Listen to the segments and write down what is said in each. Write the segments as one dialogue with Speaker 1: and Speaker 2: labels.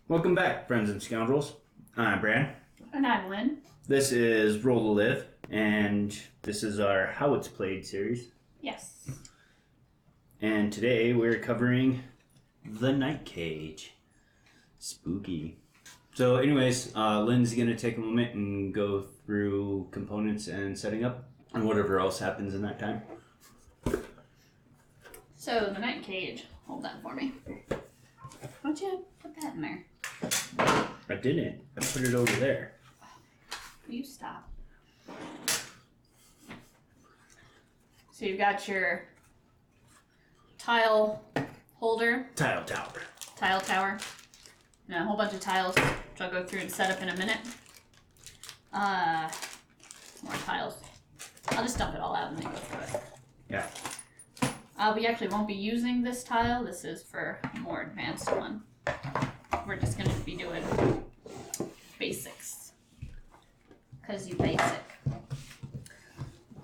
Speaker 1: Welcome back, friends and scoundrels. I'm Bran.
Speaker 2: And I'm Lynne.
Speaker 1: This is Roll to Live, and this is our How It's Played series.
Speaker 2: Yes.
Speaker 1: And today we're covering the Night Cage. Spooky. So anyways, Lynne's going to take a moment and go through components and setting up, and whatever else happens in that time.
Speaker 2: So, the Night Cage. Hold that for me. Why'd you put that in there?
Speaker 1: I didn't. I put it over there.
Speaker 2: You stop. So you've got your tile holder.
Speaker 1: Tile tower.
Speaker 2: Tile tower. And a whole bunch of tiles, which I'll go through and set up in a minute. More tiles. I'll just dump it all out and then go through it.
Speaker 1: Yeah.
Speaker 2: We actually won't be using this tile. This is for a more advanced one. We're just going to be doing basics. Because you basic.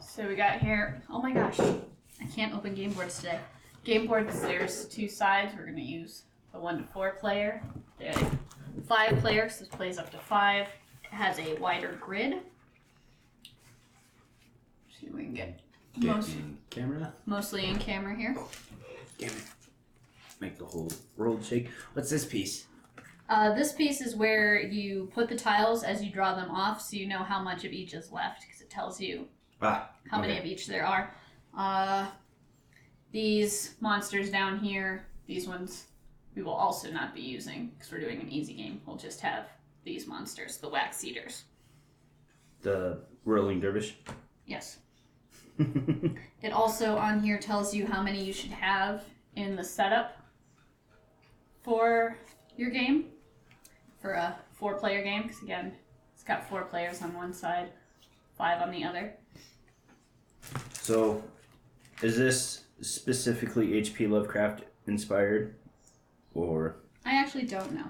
Speaker 2: So we got here, oh my gosh, I can't open game boards today. Game boards, there's two sides. We're going to use the 1 to 4 player. The 5 player, so this plays up to 5. It has a wider grid. See if we can get mostly in camera here.
Speaker 1: Damn it. Make the whole world shake. What's this piece?
Speaker 2: This piece is where you put the tiles as you draw them off, so you know how much of each is left, because it tells you how many of each there are. These monsters down here, these ones, we will also not be using, because we're doing an easy game. We'll just have these monsters, the wax eaters.
Speaker 1: The whirling dervish?
Speaker 2: Yes. It also on here tells you how many you should have in the setup for your game, for a 4-player game, because again, it's got 4 players on one side, 5 on the other.
Speaker 1: So, is this specifically H.P. Lovecraft inspired, or?
Speaker 2: I actually don't know.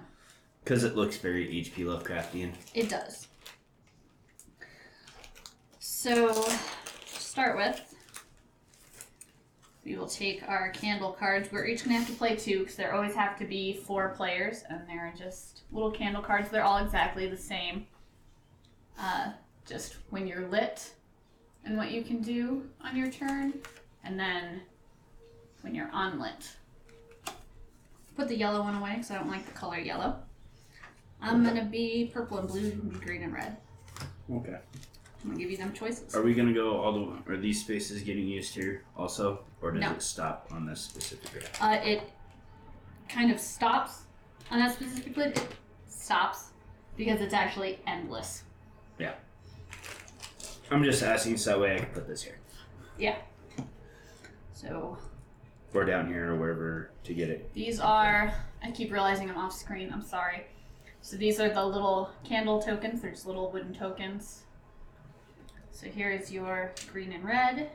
Speaker 1: Because it looks very H.P. Lovecraftian.
Speaker 2: It does. So, to start with, we will take our candle cards. We're each going to have to play 2 because there always have to be 4 players, and they're just little candle cards. They're all exactly the same. Just when you're lit and what you can do on your turn, and then when you're unlit. Put the yellow one away because I don't like the color yellow. I'm going to be purple and blue, green and red.
Speaker 1: Okay.
Speaker 2: I'm going to give you them choices.
Speaker 1: Are we going to go all the... Are these spaces getting used here also? Or does it stop on this specific grid?
Speaker 2: It kind of stops on that specific grid. It stops because it's actually endless.
Speaker 1: Yeah. I'm just asking so that way I can put this here.
Speaker 2: Yeah. So...
Speaker 1: Or down here or wherever to get it.
Speaker 2: These are... I keep realizing I'm off screen. I'm sorry. So these are the little candle tokens. They're just little wooden tokens. So here is your green and red,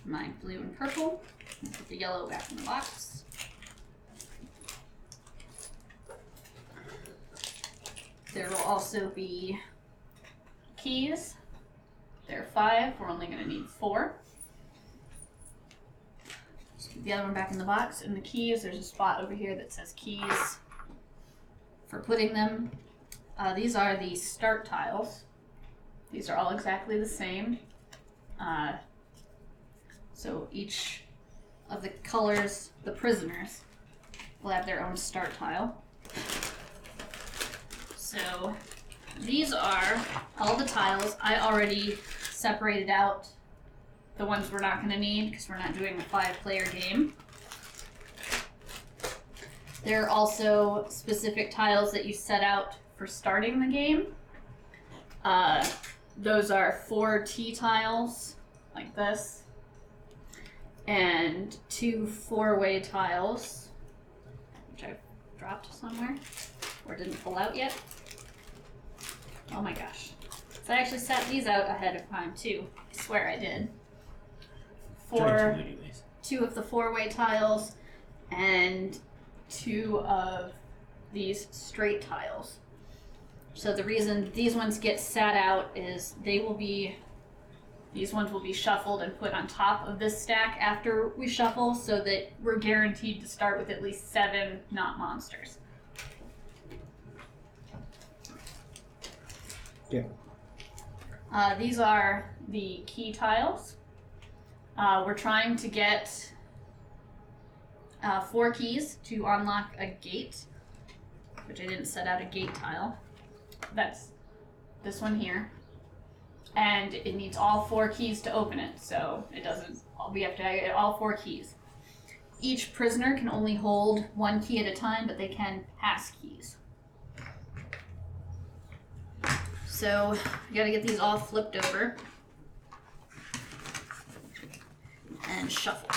Speaker 2: my blue and purple. And put the yellow back in the box. There will also be keys. There are 5. We're only going to need 4. Just put the other one back in the box. And the keys, there's a spot over here that says keys for putting them. These are the start tiles. These are all exactly the same. So each of the colors, the prisoners, will have their own start tile. So these are all the tiles. I already separated out the ones we're not going to need because we're not doing a 5-player game. There are also specific tiles that you set out for starting the game. Those are 4 T tiles, like this, and 2 4-way tiles, which I've dropped somewhere, or didn't pull out yet. Oh my gosh. So I actually set these out ahead of time, too. I swear I did. 2 of the 4-way tiles, and 2 of these straight tiles. So the reason these ones get sat out is these ones will be shuffled and put on top of this stack after we shuffle so that we're guaranteed to start with at least 7 not monsters.
Speaker 1: Yeah.
Speaker 2: These are the key tiles. We're trying to get 4 keys to unlock a gate, which I didn't set out a gate tile. That's this one here. And it needs all 4 keys to open it, so it doesn't, we have to get all 4 keys. Each prisoner can only hold 1 key at a time, but they can pass keys. So, we gotta get these all flipped over and shuffled.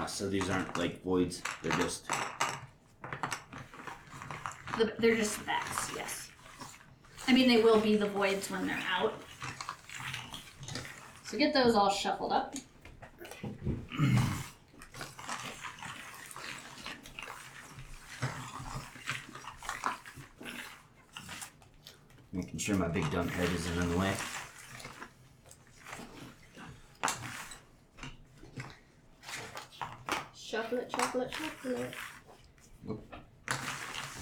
Speaker 1: So these aren't like voids, they're just...
Speaker 2: They're just backs, yes. I mean, they will be the voids when they're out. So get those all shuffled up.
Speaker 1: Making sure my big dumb head isn't in the way.
Speaker 2: Shuffle it, shuffle it, shuffle it.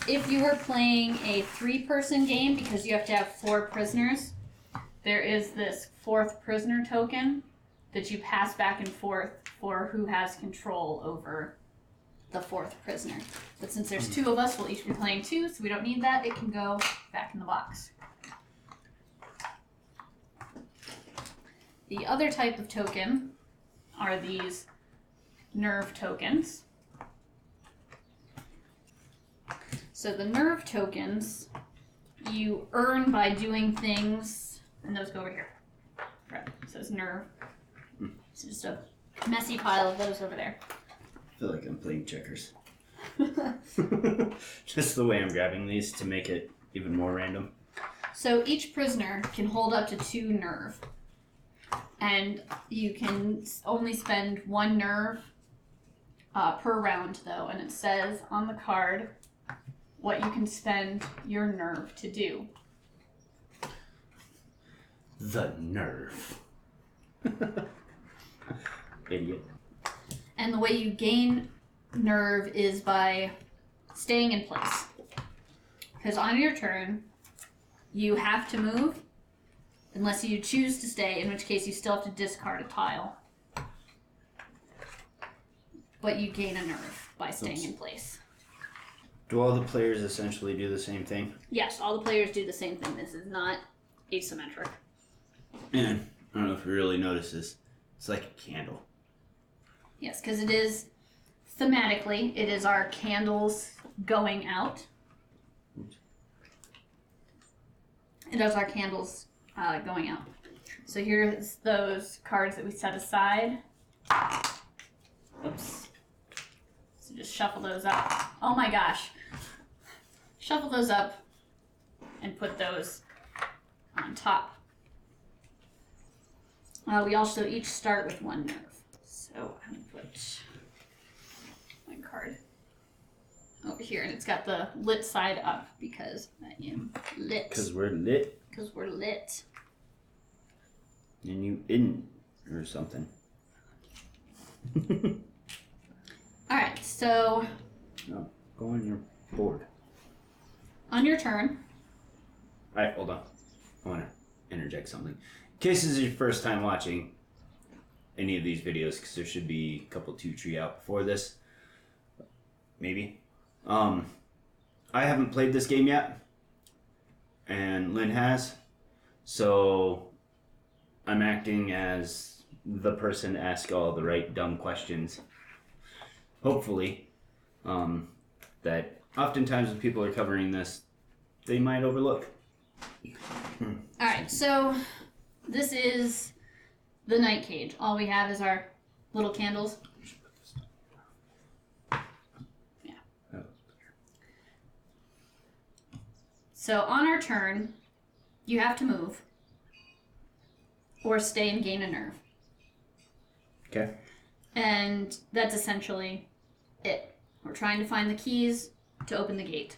Speaker 2: If you were playing a 3-person game, because you have to have 4 prisoners, there is this 4th prisoner token that you pass back and forth for who has control over the 4th prisoner. But since there's 2 of us, we'll each be playing 2, so we don't need that. It can go back in the box. The other type of token are these nerve tokens. So the nerve tokens you earn by doing things, and those go over here. Right, so it's nerve. It's just a messy pile of those over there.
Speaker 1: I feel like I'm playing checkers. Just the way I'm grabbing these to make it even more random.
Speaker 2: So each prisoner can hold up to 2 nerve. And you can only spend 1 nerve per round, though. And it says on the card what you can spend your nerve to do.
Speaker 1: The nerve. Idiot.
Speaker 2: And the way you gain nerve is by staying in place. Because on your turn, you have to move unless you choose to stay, in which case you still have to discard a tile. But you gain a nerve by staying in place.
Speaker 1: Do all the players essentially do the same thing?
Speaker 2: Yes, all the players do the same thing. This is not asymmetric.
Speaker 1: And I don't know if you really notice this. It's like a candle.
Speaker 2: Yes, because it is, thematically, it is our candles going out. It is our candles going out. So here's those cards that we set aside. Oops. So just shuffle those up. Oh my gosh. Shuffle those up and put those on top. We also each start with 1 nerve. So I'm going to put my card over here, and it's got the lit side up because I am lit.
Speaker 1: Because we're lit.
Speaker 2: Because we're lit.
Speaker 1: And you in or something.
Speaker 2: Alright, so
Speaker 1: No, go on your board.
Speaker 2: on your turn.
Speaker 1: Alright, hold on. I want to interject something. In case this is your first time watching any of these videos, because there should be a couple 2-tree out before this. Maybe. I haven't played this game yet. And Lynn has. So I'm acting as the person to ask all the right dumb questions. Hopefully. That oftentimes when people are covering this, they might overlook.
Speaker 2: Alright, so this is the night cage. All we have is our little candles. Yeah. So on our turn, you have to move or stay and gain a nerve.
Speaker 1: Okay.
Speaker 2: And that's essentially it. We're trying to find the keys to open the gate.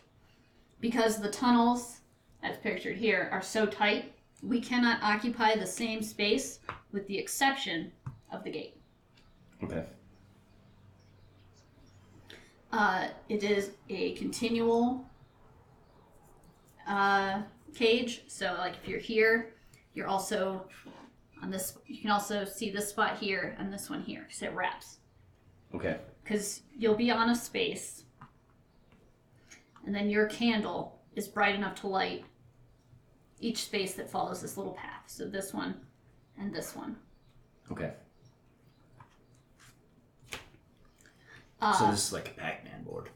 Speaker 2: Because the tunnels, as pictured here, are so tight, we cannot occupy the same space with the exception of the gate.
Speaker 1: Okay.
Speaker 2: It is a continual cage. So, like, if you're here, you're also on this. You can also see this spot here and this one here, because it wraps.
Speaker 1: Okay.
Speaker 2: Because you'll be on a space, and then your candle is bright enough to light each space that follows this little path. So this one and this one.
Speaker 1: Okay. So this is like a Pac-Man board.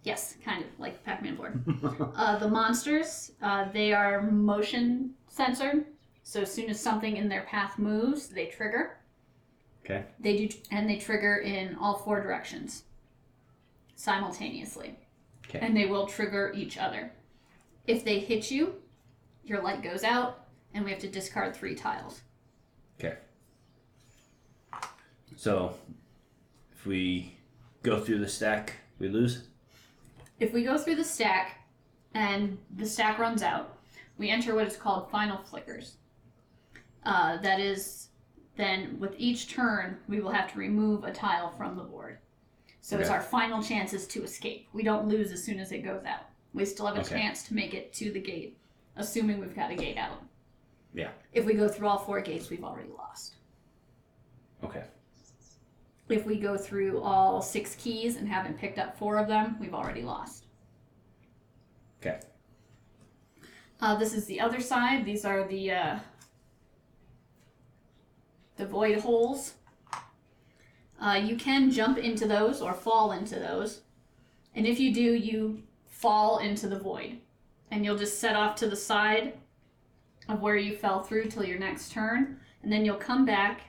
Speaker 2: Yes, kind of like a Pac-Man board. The monsters, they are motion censored. So as soon as something in their path moves, they trigger.
Speaker 1: Okay.
Speaker 2: They do, and they trigger in all 4 directions simultaneously.
Speaker 1: Okay.
Speaker 2: And they will trigger each other. If they hit you, your light goes out, and we have to discard 3 tiles.
Speaker 1: Okay. So, if we go through the stack, we lose?
Speaker 2: If we go through the stack, and the stack runs out, we enter what is called final flickers. That is, then with each turn, we will have to remove a tile from the board. So it's our final chances to escape. We don't lose as soon as it goes out. We still have a chance to make it to the gate, assuming we've got a gate out.
Speaker 1: Yeah.
Speaker 2: If we go through all 4 gates, we've already lost.
Speaker 1: Okay.
Speaker 2: If we go through all 6 keys and haven't picked up 4 of them, we've already lost.
Speaker 1: Okay.
Speaker 2: This is the other side. These are the void holes. You can jump into those or fall into those. And if you do, you fall into the void. And you'll just set off to the side of where you fell through till your next turn. And then you'll come back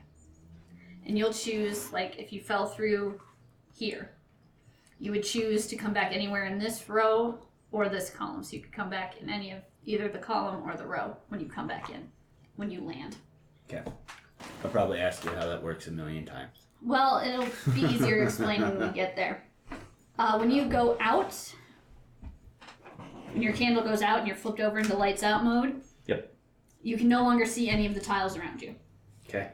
Speaker 2: and you'll choose, like, if you fell through here, you would choose to come back anywhere in this row or this column. So you could come back in any of either the column or the row when you come back in, when you land.
Speaker 1: Okay. I'll probably ask you how that works a million times.
Speaker 2: Well, it'll be easier to explain when we get there. When you go out, when your candle goes out and you're flipped over into lights out mode,
Speaker 1: Yep.
Speaker 2: you can no longer see any of the tiles around you.
Speaker 1: Okay.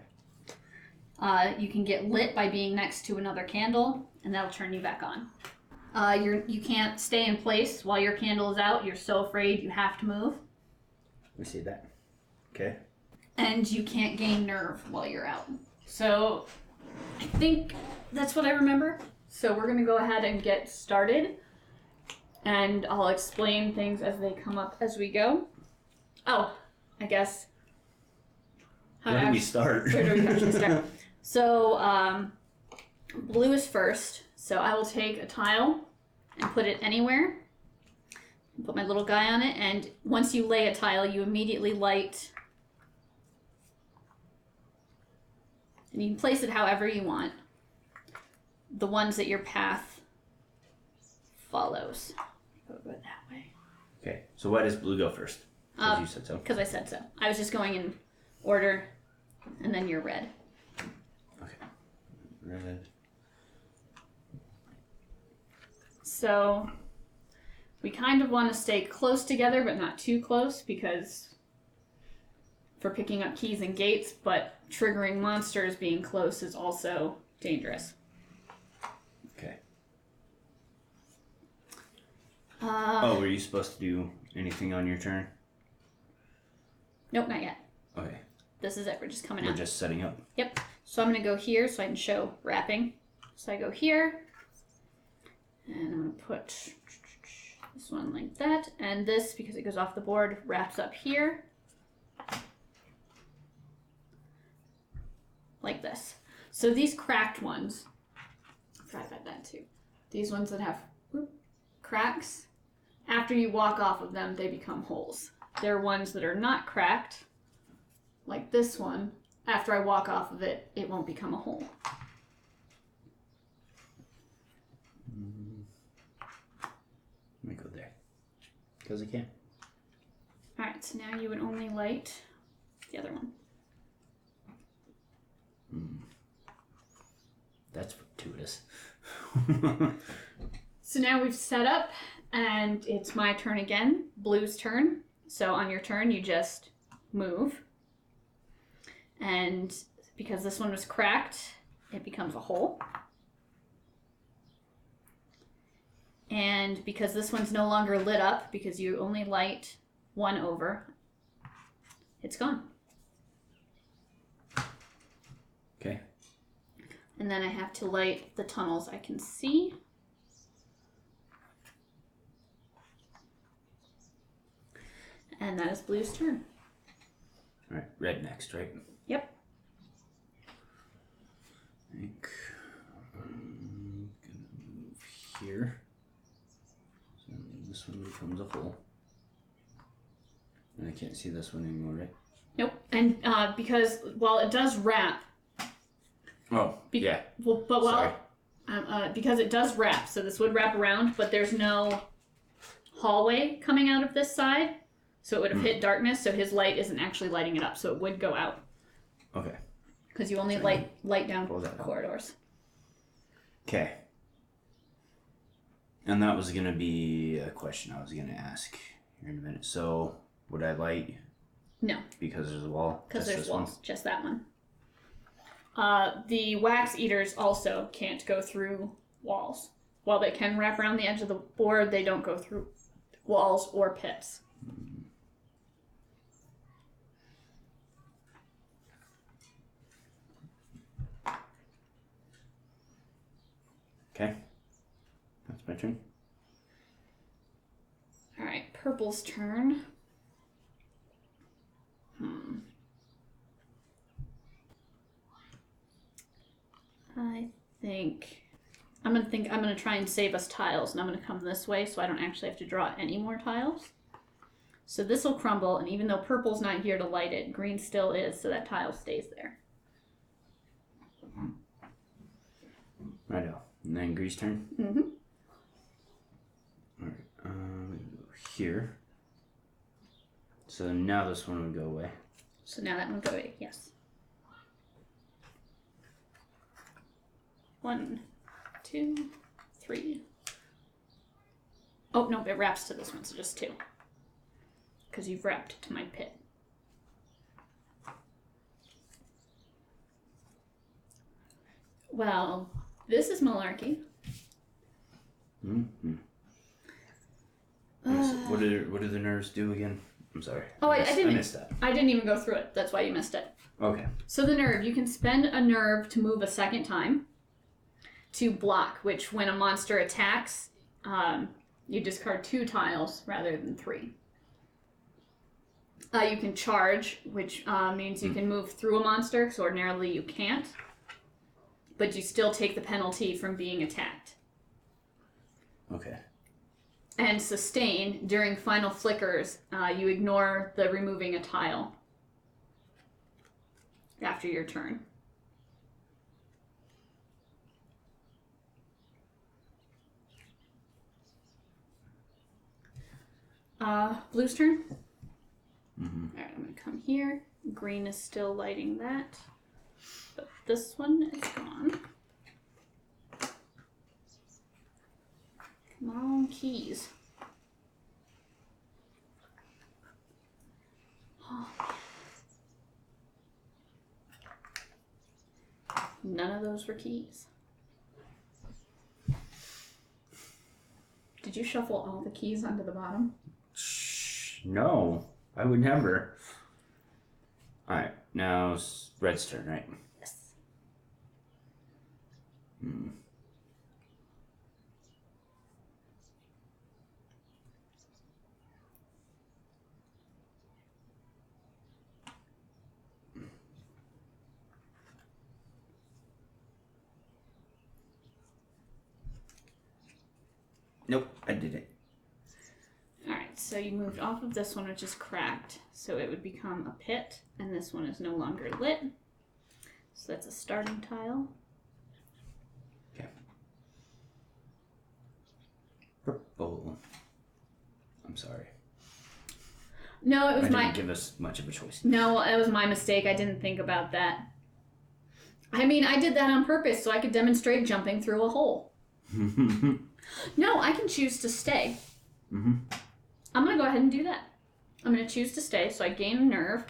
Speaker 2: You can get lit by being next to another candle, and that'll turn you back on. You can't stay in place while your candle is out. You're so afraid you have to move.
Speaker 1: We see that. Okay.
Speaker 2: And you can't gain nerve while you're out. So I think that's what I remember. So we're going to go ahead and get started. And I'll explain things as they come up as we go. Oh, I guess.
Speaker 1: Where do we start?
Speaker 2: Where do we actually start? So, blue is first. So I will take a tile and put it anywhere. Put my little guy on it. And once you lay a tile, you immediately light. And you can place it however you want. The ones that your path follows. Go it that way.
Speaker 1: Okay. So why does blue go first? Because you said so.
Speaker 2: Because I said so. I was just going in order, and then you're red.
Speaker 1: Okay. Red.
Speaker 2: So we kind of want to stay close together, but not too close, because for picking up keys and gates, but triggering monsters being close is also dangerous.
Speaker 1: Okay. Were you supposed to do anything on your turn?
Speaker 2: Nope, not yet.
Speaker 1: Okay.
Speaker 2: This is it. We're just coming
Speaker 1: We're
Speaker 2: out.
Speaker 1: just setting up.
Speaker 2: Yep. So I'm going to go here so I can show wrapping. So I go here, and I'm going to put this one like that, and this, because it goes off the board, wraps up here. Like this. So these cracked ones, I forgot about that too. These ones that have cracks, after you walk off of them, they become holes. There are ones that are not cracked, like this one. After I walk off of it, it won't become a hole.
Speaker 1: Let me go there. Because I can.
Speaker 2: Alright, so now you would only light the other one.
Speaker 1: That's fortuitous.
Speaker 2: So now we've set up, and it's my turn again, blue's turn. So on your turn, you just move. And because this one was cracked, it becomes a hole. And because this one's no longer lit up, because you only light one over, it's gone.
Speaker 1: Okay.
Speaker 2: And then I have to light the tunnels I can see. And that is Blue's turn.
Speaker 1: All right, red next, right?
Speaker 2: Yep.
Speaker 1: I think I'm gonna move here. So this one becomes a hole. And I can't see this one anymore, right?
Speaker 2: Nope. And because while it does wrap.
Speaker 1: Oh, yeah.
Speaker 2: Well, but because it does wrap, so this would wrap around, but there's no hallway coming out of this side. So it would have hit darkness, so his light isn't actually lighting it up, so it would go out.
Speaker 1: Okay.
Speaker 2: Because you only light down corridors.
Speaker 1: Okay. And that was going to be a question I was going to ask here in a minute. So, would I light?
Speaker 2: No.
Speaker 1: Because there's a wall?
Speaker 2: Because there's walls. Just that one. The wax eaters also can't go through walls. While they can wrap around the edge of the board, they don't go through walls or pits.
Speaker 1: Okay. That's my turn.
Speaker 2: Alright, purple's turn. I think I'm gonna try and save us tiles, and I'm gonna come this way so I don't actually have to draw any more tiles. So this will crumble, and even though purple's not here to light it, green still is, so that tile stays there.
Speaker 1: Righto. And then Grease's turn?
Speaker 2: Mm-hmm.
Speaker 1: Alright, we go here. So now this one would go away.
Speaker 2: So now that one go away, yes. 1, 2, 3. Oh, no, it wraps to this one, so just 2. Because you've wrapped to my pit. Well, this is malarkey.
Speaker 1: Mm-hmm. What do the nerves do again? I'm sorry.
Speaker 2: Oh, I didn't.
Speaker 1: missed that.
Speaker 2: I didn't even go through it. That's why you missed it.
Speaker 1: Okay.
Speaker 2: So the nerve, you can spend a nerve to move a second time to block, which when a monster attacks, you discard 2 tiles rather than 3. You can charge, which means you can move through a monster, because ordinarily you can't. But you still take the penalty from being attacked.
Speaker 1: Okay.
Speaker 2: And sustain, during final flickers, you ignore the removing a tile after your turn. Blue's turn.
Speaker 1: Mm-hmm.
Speaker 2: Alright, I'm going to come here. Green is still lighting that. But this one is gone. Come on, keys. Oh. None of those were keys. Did you shuffle all the keys onto the bottom?
Speaker 1: No, I would never. Alright, now it's Red's turn, right?
Speaker 2: Yes.
Speaker 1: Nope, I did it.
Speaker 2: Alright, so you moved off of this one, which is cracked, so it would become a pit, and this one is no longer lit. So that's a starting tile.
Speaker 1: Okay. Purple. I'm sorry.
Speaker 2: No, it was
Speaker 1: I didn't give us much of a choice.
Speaker 2: No, it was my mistake. I didn't think about that. I mean, I did that on purpose so I could demonstrate jumping through a hole. No, I can choose to stay.
Speaker 1: Mm-hmm.
Speaker 2: I'm going to go ahead and do that. I'm going to choose to stay, so I gain a nerve,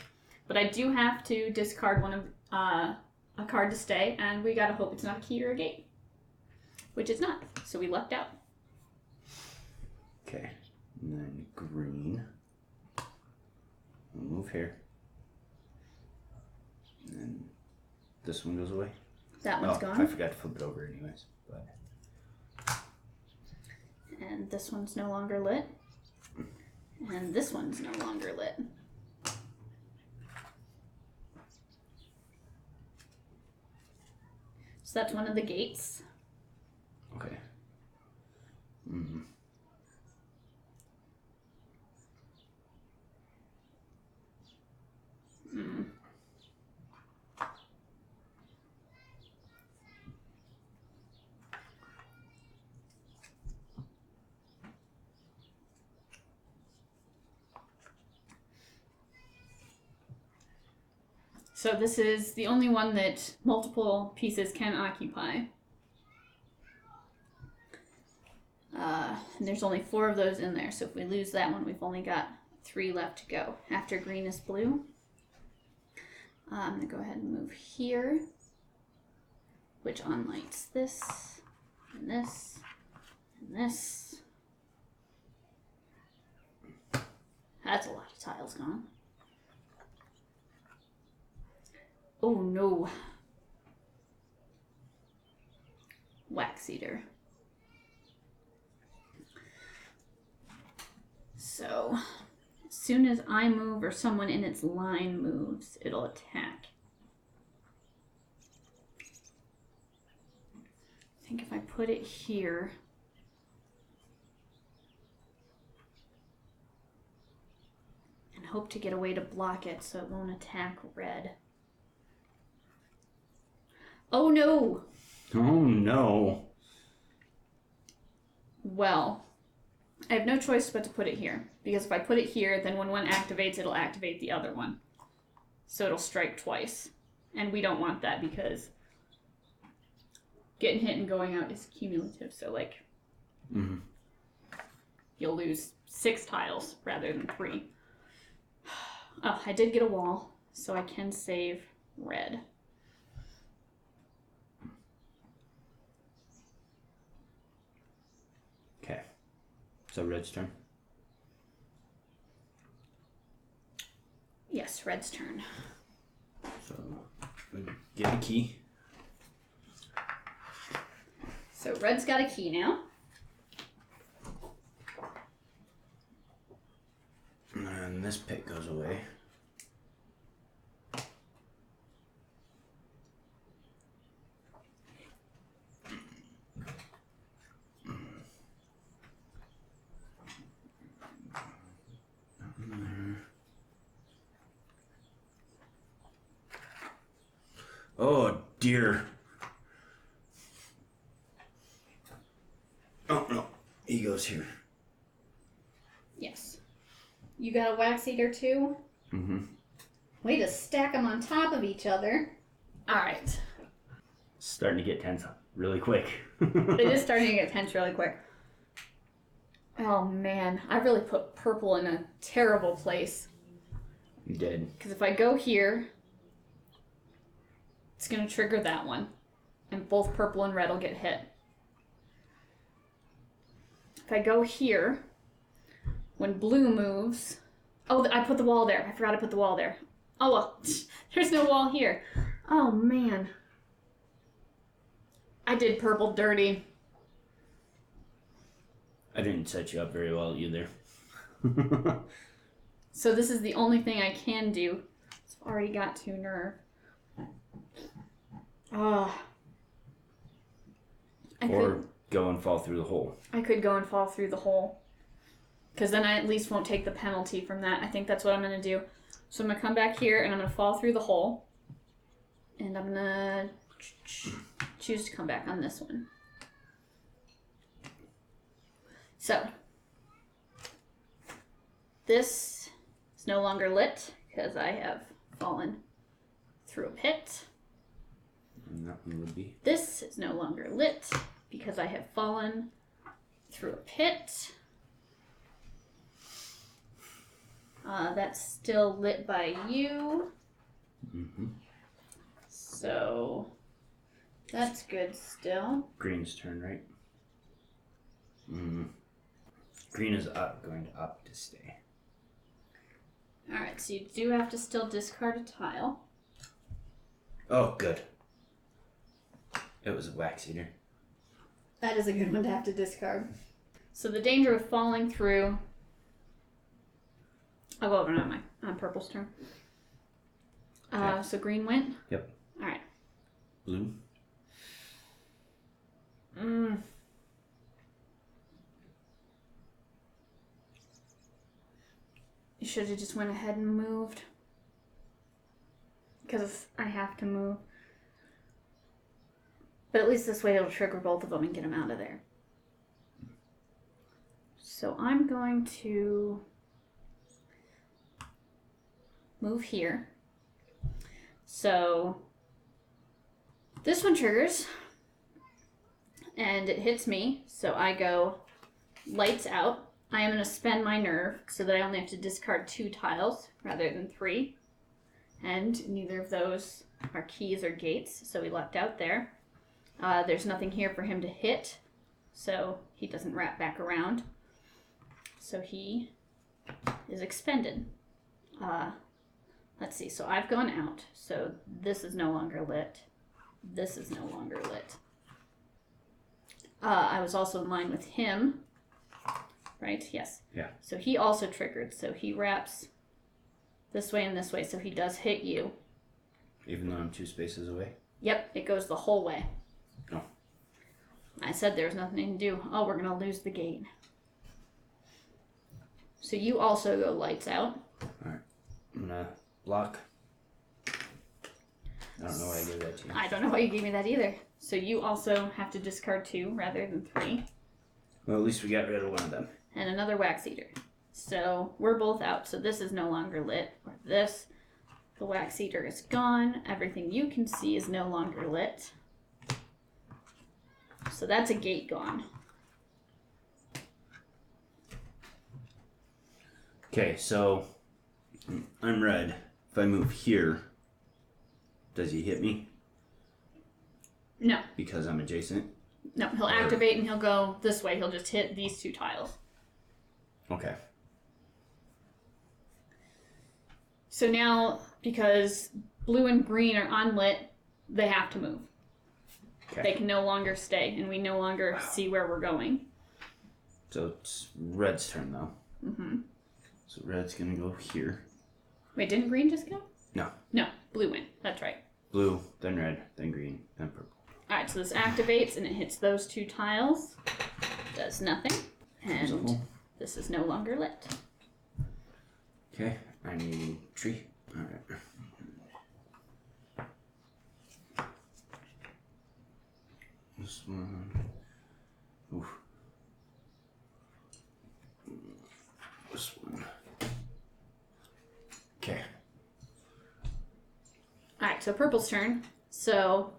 Speaker 2: but I do have to discard one of a card to stay, and we got to hope it's not a key or a gate, which it's not, so we lucked out.
Speaker 1: Okay. And then green. We'll move here. And then this one goes away.
Speaker 2: That one's
Speaker 1: I
Speaker 2: gone.
Speaker 1: forgot to flip it over anyways. But
Speaker 2: And this one's no longer lit. And this one's no longer lit. So that's one of the gates.
Speaker 1: okay. Mm-hmm.
Speaker 2: Mm. So this is the only one that multiple pieces can occupy. And there's only 4 of those in there, so if we lose that one, we've only got 3 left to go. After green is blue. I'm going to go ahead and move here, which unlights this, and this, and this. That's a lot of tiles gone. Oh no. Wax eater. So, as soon as I move or someone in its line moves, it'll attack. I think if I put it here, and hope to get a way to block it so it won't attack red. Oh no!
Speaker 1: Oh no.
Speaker 2: Well, I have no choice but to put it here. Because if I put it here, then when one activates, it'll activate the other one. So it'll strike twice. And we don't want that because getting hit and going out is cumulative. So, like, you'll lose 6 tiles rather than 3. Oh, I did get a wall, so I can save red.
Speaker 1: Okay. So red's turn.
Speaker 2: Yes, red's turn.
Speaker 1: So we get a key.
Speaker 2: So red's got a key now.
Speaker 1: And this pit goes away. Oh dear. Oh no, he goes here.
Speaker 2: Yes. You got a wax eater too?
Speaker 1: Mm-hmm.
Speaker 2: Way to stack them on top of each other. Alright.
Speaker 1: Starting to get tense really quick.
Speaker 2: It is starting to get tense really quick. Oh man, I really put purple in a terrible place.
Speaker 1: You did.
Speaker 2: Because if I go here, it's going to trigger that one. And both purple and red will get hit. If I go here, when blue moves... Oh, I put the wall there. I forgot to put the wall there. Oh well, there's no wall here. Oh man. I did purple dirty.
Speaker 1: I didn't set you up very well either.
Speaker 2: So this is the only thing I can do. I've already got 2 nerve. Oh.
Speaker 1: Or go and fall through the hole.
Speaker 2: I could go and fall through the hole. Because then I at least won't take the penalty from that. I think that's what I'm going to do. So I'm going to come back here and I'm going to fall through the hole. And I'm going to choose to come back on this one. So, this is no longer lit because I have fallen through a pit.
Speaker 1: And that one would be.
Speaker 2: This is no longer lit because I have fallen through a pit. That's still lit by you.
Speaker 1: Mm-hmm.
Speaker 2: So, that's good still.
Speaker 1: Green's turn, right? Mm-hmm. Green is going to opt to stay.
Speaker 2: Alright, so you do have to still discard a tile.
Speaker 1: Oh, good. It was a wax eater.
Speaker 2: That is a good one to have to discard. So the danger of falling through... I'll go over on purple's turn.
Speaker 1: Okay.
Speaker 2: So green went?
Speaker 1: Yep.
Speaker 2: Alright.
Speaker 1: Blue.
Speaker 2: You should have just went ahead and moved. Because I have to move. But at least this way it'll trigger both of them and get them out of there. So I'm going to move here. So this one triggers and it hits me. So I go lights out. I am going to spend my nerve so that I only have to discard 2 tiles rather than 3. And neither of those are keys or gates, so we lucked out there. There's nothing here for him to hit, so he doesn't wrap back around. So he is expended. Let's see, so I've gone out, so this is no longer lit. This is no longer lit. I was also in line with him, right? Yes.
Speaker 1: Yeah.
Speaker 2: So he also triggered, so he wraps this way and this way, so he does hit you.
Speaker 1: Even though I'm 2 spaces away?
Speaker 2: Yep, it goes the whole way.
Speaker 1: Oh.
Speaker 2: I said there was nothing to do. Oh, we're going to lose the gate. So you also go lights out.
Speaker 1: Alright. I'm going to block. I don't know why I gave that to you.
Speaker 2: I don't know why you gave me that either. So you also have to discard 2 rather than 3.
Speaker 1: Well, at least we got rid of one of them.
Speaker 2: And another wax eater. So we're both out. So this is no longer lit. Or this. The wax eater is gone. Everything you can see is no longer lit. So that's a gate gone.
Speaker 1: Okay, so I'm red. If I move here, does he hit me?
Speaker 2: No.
Speaker 1: Because I'm adjacent?
Speaker 2: No, he'll activate and he'll go this way. He'll just hit these 2 tiles.
Speaker 1: Okay.
Speaker 2: So now, because blue and green are unlit, they have to move.
Speaker 1: Okay.
Speaker 2: They can no longer stay, and we no longer see where we're going.
Speaker 1: So it's red's turn, though.
Speaker 2: Mm-hmm.
Speaker 1: So red's going to go here.
Speaker 2: Wait, didn't green just go?
Speaker 1: No.
Speaker 2: No, blue went. That's right.
Speaker 1: Blue, then red, then green, then purple.
Speaker 2: Alright, so this activates, and it hits those 2 tiles. Does nothing. And this is no longer lit.
Speaker 1: Okay, I need tree. Alright. This one. Oof. This one. Okay.
Speaker 2: Alright, so purple's turn. So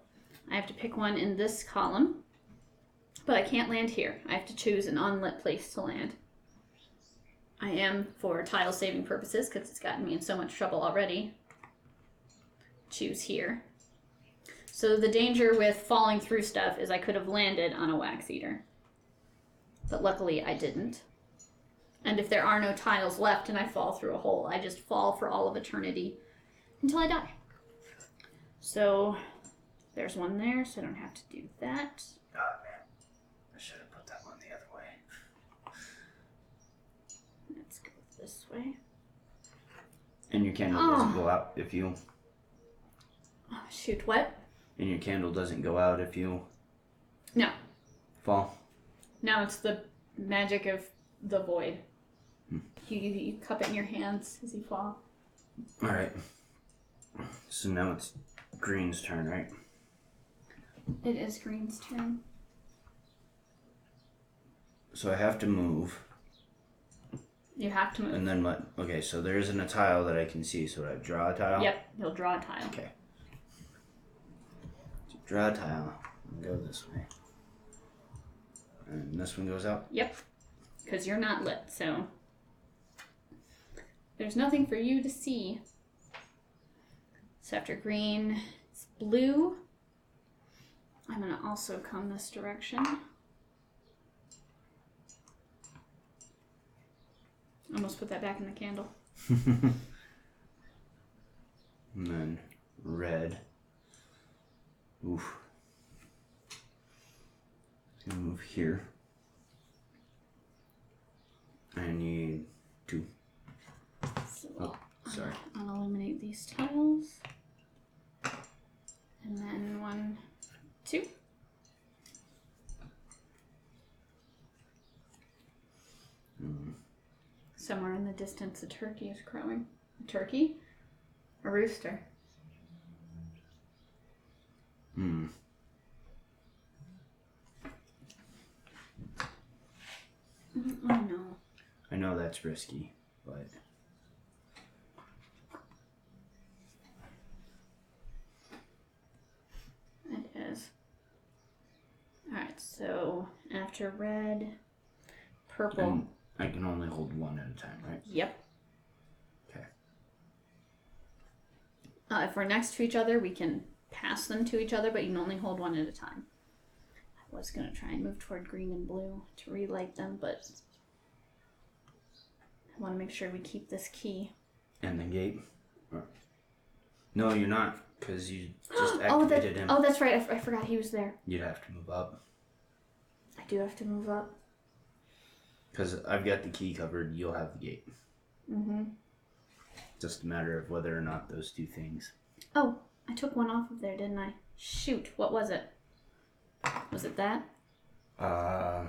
Speaker 2: I have to pick one in this column. But I can't land here. I have to choose an unlit place to land. I am, for tile saving purposes, because it's gotten me in so much trouble already, choose here. So the danger with falling through stuff is I could have landed on a wax eater. But luckily I didn't. And if there are no tiles left and I fall through a hole, I just fall for all of eternity until I die. So there's one there, so I don't have to do that.
Speaker 1: Oh man, I should have put that one the other way.
Speaker 2: Let's go this way.
Speaker 1: And your candle doesn't go out if you...
Speaker 2: Oh, shoot, what?
Speaker 1: And your candle doesn't go out if you...
Speaker 2: No.
Speaker 1: Fall?
Speaker 2: No, it's the magic of the void. You cup it in your hands as you fall.
Speaker 1: Alright. So now it's green's turn, right?
Speaker 2: It is green's turn.
Speaker 1: So I have to move.
Speaker 2: You have to move.
Speaker 1: And then what? Okay, so there isn't a tile that I can see, so I draw a tile?
Speaker 2: Yep, you'll draw a tile.
Speaker 1: Okay. So draw a tile and go this way. And this one goes out?
Speaker 2: Yep, because you're not lit, so there's nothing for you to see. So after green, it's blue. I'm going to also come this direction. Almost put that back in the candle.
Speaker 1: And then red. Oof. Move here. I need 2.
Speaker 2: So
Speaker 1: Oh, sorry.
Speaker 2: I'll eliminate these tiles. And then 1, 2. Somewhere in the distance, a turkey is crowing. A turkey? A rooster? Oh no.
Speaker 1: I know that's risky, but...
Speaker 2: It is. Alright, so after red, purple.
Speaker 1: And I can only hold 1 at a time, right?
Speaker 2: Yep.
Speaker 1: Okay.
Speaker 2: If we're next to each other, we can pass them to each other, but you can only hold 1 at a time. I was going to try and move toward green and blue to relight them, but I want to make sure we keep this key.
Speaker 1: And the gate? No, you're not, because you just activated him.
Speaker 2: Oh, that's right. I forgot he was there.
Speaker 1: You'd have to move up.
Speaker 2: I do have to move up.
Speaker 1: Because I've got the key covered, you'll have the gate.
Speaker 2: Mm-hmm.
Speaker 1: Just a matter of whether or not those 2 things.
Speaker 2: Oh, I took 1 off of there, didn't I? Shoot, what was it? Was it that? I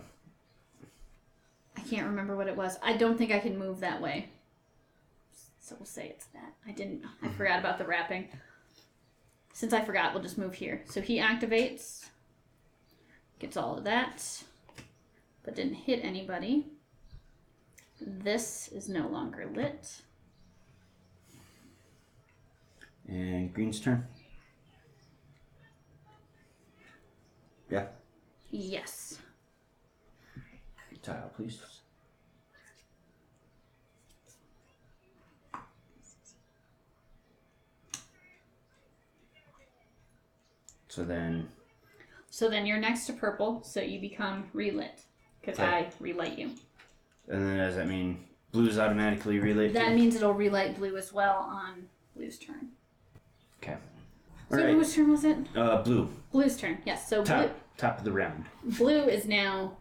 Speaker 2: can't remember what it was. I don't think I can move that way. So we'll say it's that. I forgot about the wrapping. Since I forgot, we'll just move here. So he activates, gets all of that, but didn't hit anybody. This is no longer lit.
Speaker 1: And green's turn. Yeah.
Speaker 2: Yes.
Speaker 1: Tile, please. So then
Speaker 2: you're next to purple, so you become relit. Because I relight you.
Speaker 1: And then does that mean blue's automatically relit?
Speaker 2: That means it'll relight blue as well on blue's turn.
Speaker 1: Okay.
Speaker 2: So whose turn was it?
Speaker 1: Blue.
Speaker 2: Blue's turn, yes. So
Speaker 1: top of the round.
Speaker 2: Blue is now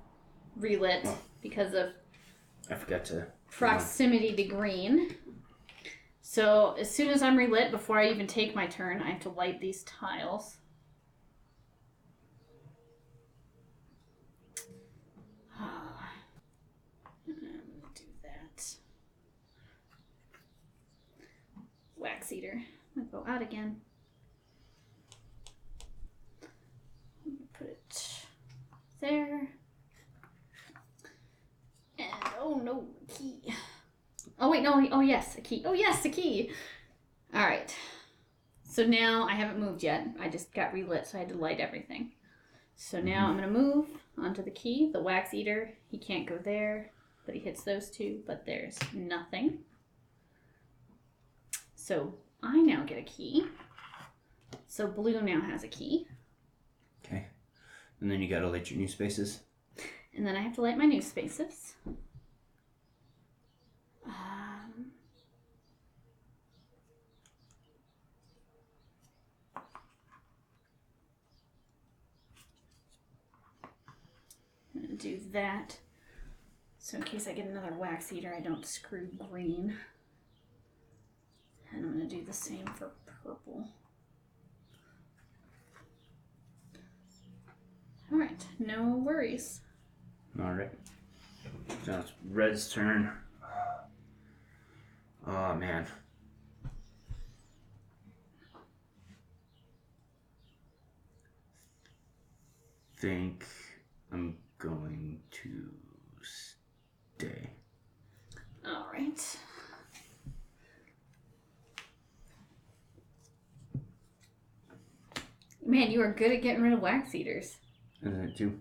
Speaker 2: relit because of
Speaker 1: I forgot to
Speaker 2: proximity to green. So as soon as I'm relit, before I even take my turn, I have to light these tiles. Do that. Wax eater. I'm gonna go out again. Put it there. And oh no, key. Oh wait, no, oh yes, a key. Oh yes, a key. Alright. So now I haven't moved yet. I just got relit, so I had to light everything. So now I'm gonna move onto the key, the wax eater. He can't go there, but he hits those 2, but there's nothing. So I now get a key. So blue now has a key.
Speaker 1: Okay. And then you gotta light your new spaces.
Speaker 2: And then I have to light my new spaces. I'm going to do that. So in case I get another wax eater, I don't screw green. And I'm going to do the same for purple. Alright, no worries.
Speaker 1: Alright. Now it's red's turn. Oh man. Think I'm going to stay.
Speaker 2: Alright. Man, you are good at getting rid of wax eaters.
Speaker 1: Isn't it 2?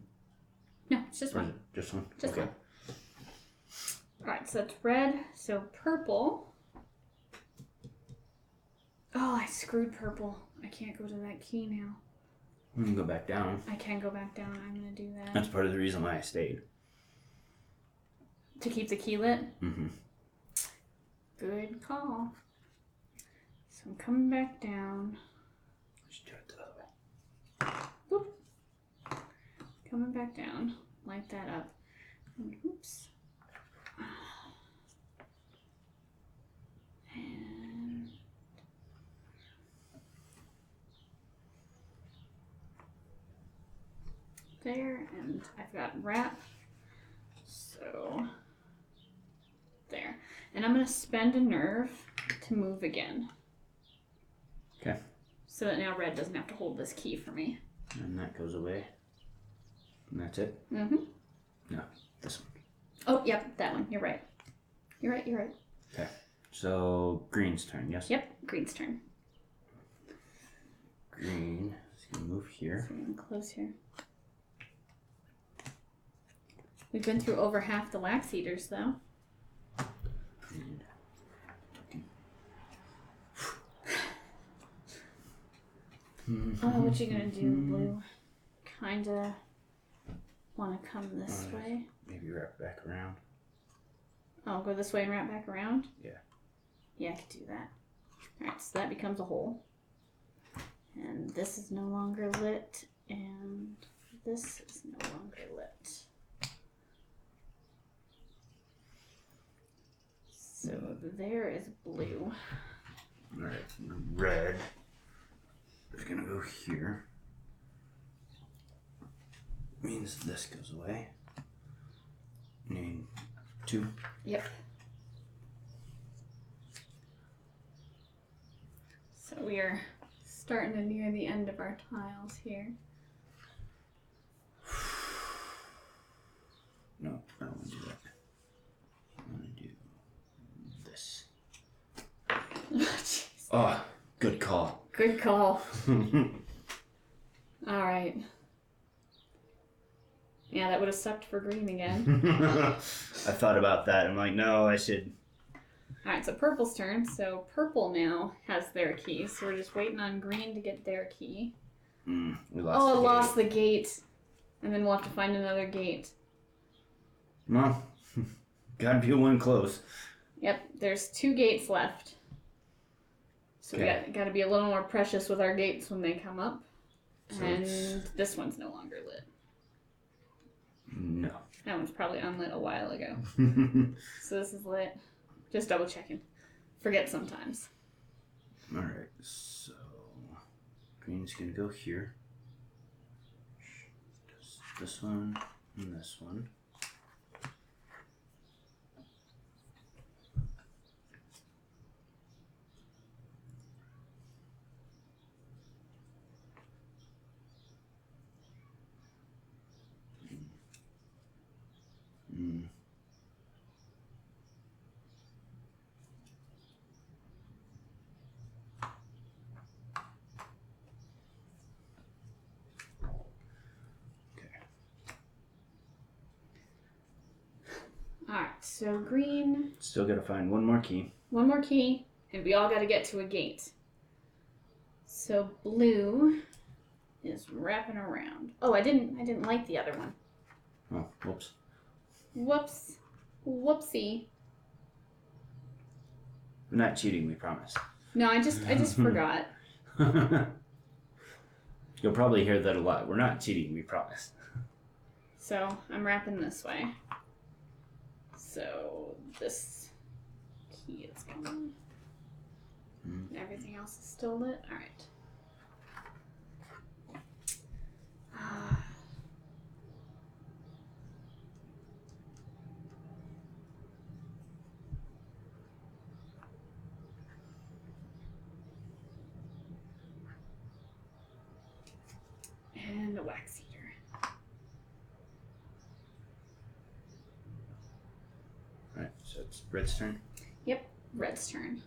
Speaker 2: No, it's just one.
Speaker 1: Just one?
Speaker 2: Just
Speaker 1: okay.
Speaker 2: one. Alright, so it's red, so purple. Oh, I screwed purple. I can't go to that key now.
Speaker 1: We can go back down.
Speaker 2: I can go back down. I'm going to do that.
Speaker 1: That's part of the reason why I stayed.
Speaker 2: To keep the key lit?
Speaker 1: Mm-hmm.
Speaker 2: Good call. So I'm coming back down.
Speaker 1: Let's do it the other way.
Speaker 2: Boop. Coming back down. Light that up. And oops. And there, and I've got wrap. So there. And I'm gonna spend a nerve to move again.
Speaker 1: Okay.
Speaker 2: So that now red doesn't have to hold this key for me.
Speaker 1: And that goes away. And that's it?
Speaker 2: Mm-hmm.
Speaker 1: No, this one.
Speaker 2: Oh, yep, that one. You're right. You're right, you're right.
Speaker 1: Okay. So green's turn, yes?
Speaker 2: Yep, green's turn.
Speaker 1: Green is gonna move here.
Speaker 2: So I'm gonna close here. We've been through over half the wax eaters though. Oh, what you gonna do, Blue? Kinda wanna come this way.
Speaker 1: Maybe wrap back around.
Speaker 2: Oh, go this way and wrap back around?
Speaker 1: Yeah.
Speaker 2: Yeah, I could do that. Alright, so that becomes a hole. And this is no longer lit, and this is no longer lit. So there is blue.
Speaker 1: Alright, red is gonna go here. Means this goes away. Need 2.
Speaker 2: Yep. So we are starting to near the end of our tiles here.
Speaker 1: No, I don't want to do that. I want to do this.
Speaker 2: Jeez.
Speaker 1: Oh, good call.
Speaker 2: Good call. Alright. Yeah, that would have sucked for green again.
Speaker 1: I thought about that. I'm like, no, I should.
Speaker 2: Alright, so purple's turn. So purple now has their key. So we're just waiting on green to get their key.
Speaker 1: We lost.
Speaker 2: Oh, I lost the gate. And then we'll have to find another gate.
Speaker 1: Well, gotta be one close.
Speaker 2: Yep, there's 2 gates left. So
Speaker 1: Okay.
Speaker 2: we got to be a little more precious with our gates when they come up.
Speaker 1: So
Speaker 2: And this one's no longer lit.
Speaker 1: No.
Speaker 2: That one's probably unlit a while ago. So this is lit. Just double checking. Forget sometimes.
Speaker 1: Alright, so green's gonna go here. This one and this one.
Speaker 2: Alright, so green.
Speaker 1: Still gotta find one more key.
Speaker 2: One more key. And we all got to get to a gate. So blue is wrapping around. Oh, I didn't like the other one.
Speaker 1: Oh, whoops.
Speaker 2: Whoops. Whoopsie.
Speaker 1: We're not cheating, we promise.
Speaker 2: No, I just forgot.
Speaker 1: You'll probably hear that a lot. We're not cheating, we promise.
Speaker 2: So I'm wrapping this way. So this key is going. And everything else is still lit. All right. And a wax eater.
Speaker 1: Alright, so it's red's turn.
Speaker 2: Yep, red's turn.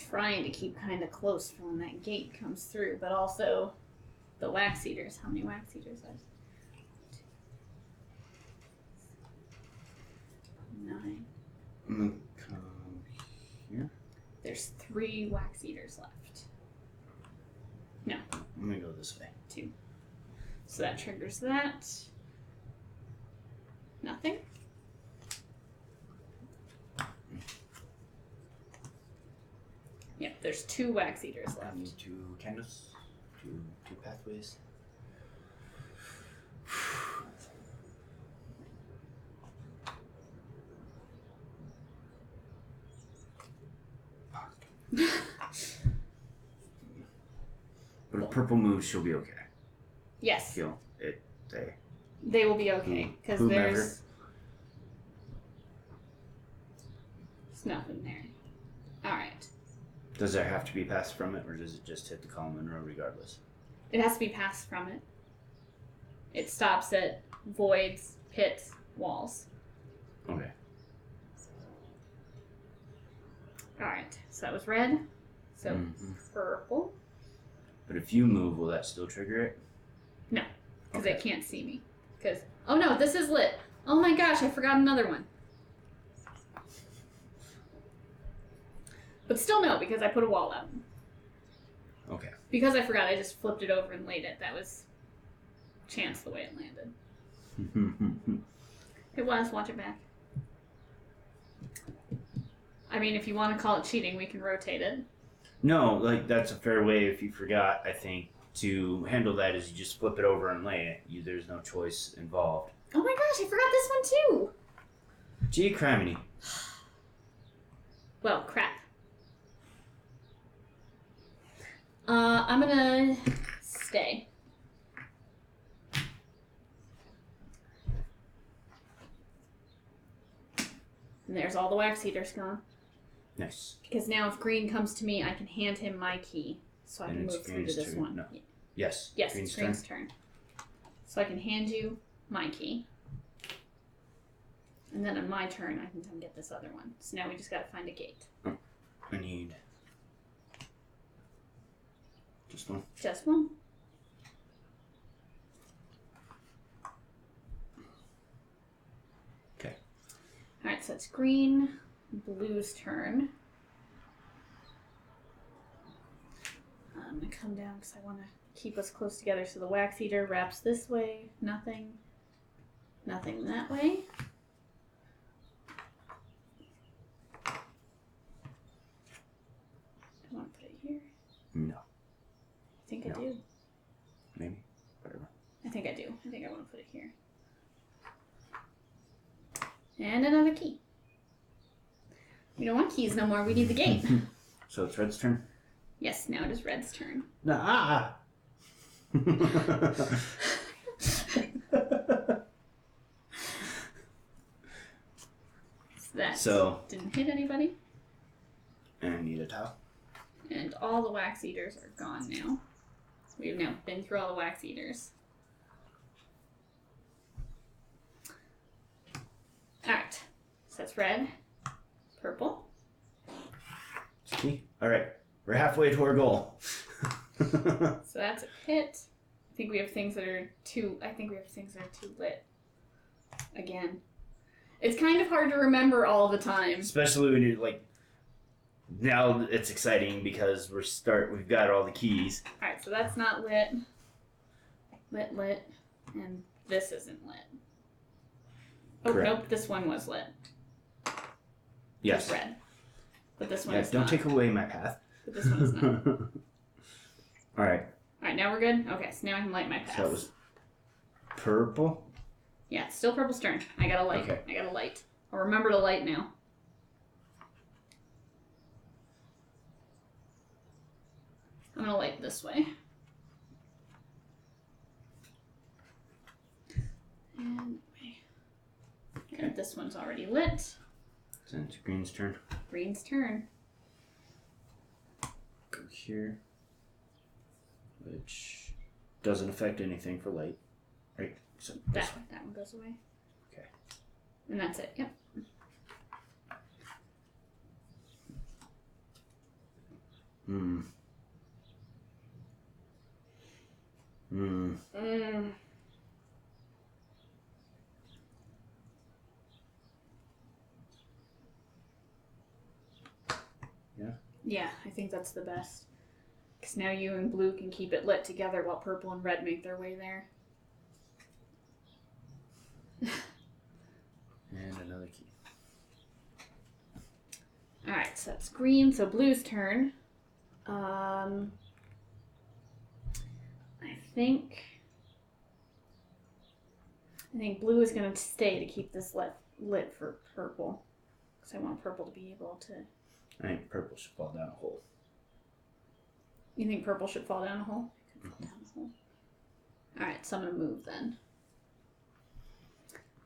Speaker 2: Trying to keep kind of close for when that gate comes through, but also the wax eaters. How many wax eaters are there? 9.
Speaker 1: I'm gonna come here.
Speaker 2: There's 3 wax eaters left. No,
Speaker 1: I'm gonna go this way.
Speaker 2: 2. So that triggers that. Nothing. There's 2 wax eaters
Speaker 1: I
Speaker 2: left.
Speaker 1: need 2 candles, two pathways. But if purple moves, she'll be okay.
Speaker 2: Yes.
Speaker 1: They
Speaker 2: will be okay because
Speaker 1: whomever.
Speaker 2: there's nothing there. All right.
Speaker 1: Does there have to be passed from it, or does it just hit the common row regardless?
Speaker 2: It has to be passed from it. It stops at voids, pits, walls.
Speaker 1: Okay.
Speaker 2: All right. So that was red. So purple.
Speaker 1: But if you move, will that still trigger it?
Speaker 2: No, because
Speaker 1: Okay.
Speaker 2: it can't see me. Because oh no, this is lit. Oh my gosh, I forgot another one. But still no, because I put a wall up.
Speaker 1: Okay.
Speaker 2: Because I forgot, I just flipped it over and laid it. That was chance the way it landed. It was. Watch it back. I mean, if you want to call it cheating, we can rotate it.
Speaker 1: No, like that's a fair way. If you forgot, I think to handle that is you just flip it over and lay it. There's no choice involved.
Speaker 2: Oh my gosh, I forgot this one too.
Speaker 1: Gee, criminy.
Speaker 2: Well, crap. I'm gonna stay. And there's all the wax heaters gone.
Speaker 1: Nice.
Speaker 2: Because now if green comes to me, I can hand him my key. So I
Speaker 1: And
Speaker 2: can
Speaker 1: it's
Speaker 2: move through to
Speaker 1: green's
Speaker 2: this
Speaker 1: turn.
Speaker 2: one.
Speaker 1: No. Yes.
Speaker 2: Yes,
Speaker 1: Green's
Speaker 2: it's green's turn. So I can hand you my key. And then on my turn, I can come get this other one. So now we just gotta find a gate.
Speaker 1: I need just one.
Speaker 2: Just one.
Speaker 1: Okay.
Speaker 2: Alright, so it's green, blue's turn. I'm gonna come down because I want to keep us close together. So the wax eater wraps this way. Nothing. Nothing that way. I want to put it here.
Speaker 1: No.
Speaker 2: I think I
Speaker 1: No.
Speaker 2: do.
Speaker 1: Maybe. Whatever.
Speaker 2: I think I do. I think I want to put it here. And another key. We don't want keys no more. We need the gate.
Speaker 1: So it's red's turn.
Speaker 2: Yes, now it is red's turn.
Speaker 1: Ah.
Speaker 2: That
Speaker 1: So
Speaker 2: didn't hit anybody.
Speaker 1: and I need a towel.
Speaker 2: And all the wax eaters are gone now. We have now been through all the wax eaters. Alright. So that's red. Purple.
Speaker 1: See? All right. We're halfway to our goal.
Speaker 2: So that's a pit. I think we have things that are too lit. Again. It's kind of hard to remember all the time.
Speaker 1: Especially when you're like, now it's exciting because we've got all the keys.
Speaker 2: Alright, so that's not lit. Lit. And this isn't lit. Oh,
Speaker 1: Correct.
Speaker 2: nope, this one was lit.
Speaker 1: Yes.
Speaker 2: It's red. But this one
Speaker 1: Yeah,
Speaker 2: is
Speaker 1: don't
Speaker 2: not.
Speaker 1: take away my path.
Speaker 2: But this one is not.
Speaker 1: All right.
Speaker 2: Alright, now we're good? Okay, so now I can light my path.
Speaker 1: So that was purple.
Speaker 2: Yeah, it's still purple's turn. I gotta light.
Speaker 1: Okay.
Speaker 2: I gotta light. I'll remember to light now. I'm gonna light this way. And okay, this one's already lit.
Speaker 1: So it's green's turn.
Speaker 2: Green's turn.
Speaker 1: Go here. Which doesn't affect anything for light. Right? So
Speaker 2: That one goes away.
Speaker 1: Okay.
Speaker 2: And that's it. Yep.
Speaker 1: Hmm. Hmm. Yeah.
Speaker 2: Yeah, I think that's the best. Because now you and blue can keep it lit together while purple and red make their way there.
Speaker 1: And another key.
Speaker 2: Alright, so that's green, so blue's turn. I think blue is going to stay to keep this lit for purple. Because I want purple to be able to...
Speaker 1: I think purple should fall down a hole.
Speaker 2: You think purple should fall down a hole? It could fall down a hole. Alright, so I'm going to move then.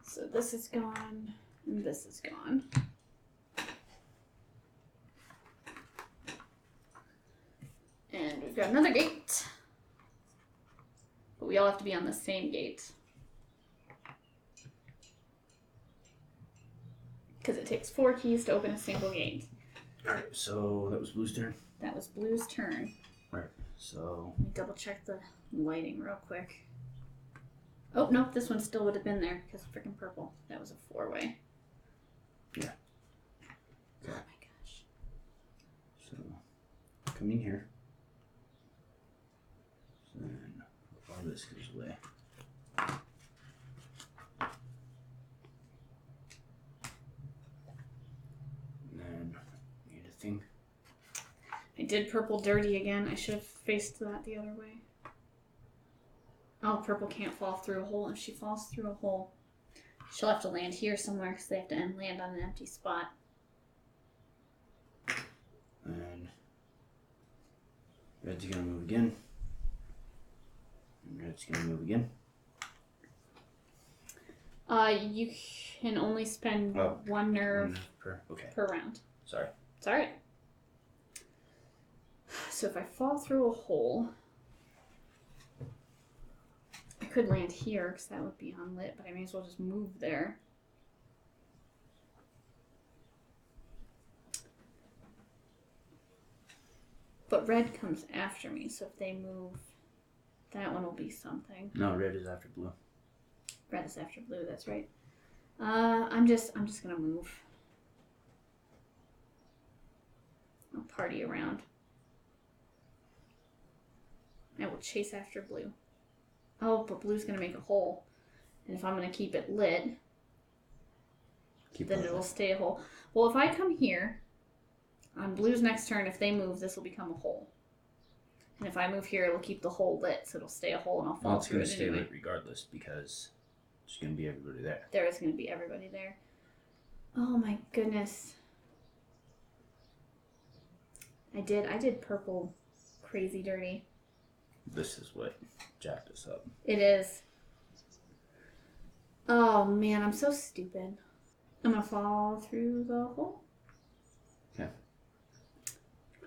Speaker 2: So this is gone, and this is gone. And we've got another gate. But we all have to be on the same gate. Because it takes 4 keys to open a single gate.
Speaker 1: Alright, so that was blue's turn.
Speaker 2: That was blue's turn.
Speaker 1: Right, so...
Speaker 2: Let me double check the lighting real quick. Oh, no, this one still would have been there because freaking purple. That was a 4-way.
Speaker 1: Yeah.
Speaker 2: Oh my gosh.
Speaker 1: So, coming here. So then, all this goes away. And then, need a thing.
Speaker 2: I did purple dirty again. I should have faced that the other way. Oh, purple can't fall through a hole. If she falls through a hole, she'll have to land here somewhere because they have to land on an empty spot.
Speaker 1: And red's gonna move again. And red's gonna move again.
Speaker 2: You can only spend one nerve
Speaker 1: per
Speaker 2: round.
Speaker 1: Sorry.
Speaker 2: It's alright. So if I fall through a hole, I could land here because that would be unlit, but I may as well just move there. But red comes after me, so if they move, that one will be something.
Speaker 1: No, red is after blue.
Speaker 2: Red is after blue, that's right. I'm just gonna move. I'll party around. I will chase after blue. Oh, but blue's gonna make a hole. And if I'm gonna keep it lit, then it will stay a hole. Well, if I come here, on blue's next turn, if they move, this will become a hole. And if I move here, it'll keep the hole lit, so it'll stay a hole and I'll fall through it anyway.
Speaker 1: It's gonna stay lit regardless because there's gonna be everybody there.
Speaker 2: There is gonna be everybody there. Oh my goodness. I did purple crazy dirty.
Speaker 1: This is what jacked us up.
Speaker 2: It is. Oh man, I'm so stupid. I'm gonna fall through the hole.
Speaker 1: Okay.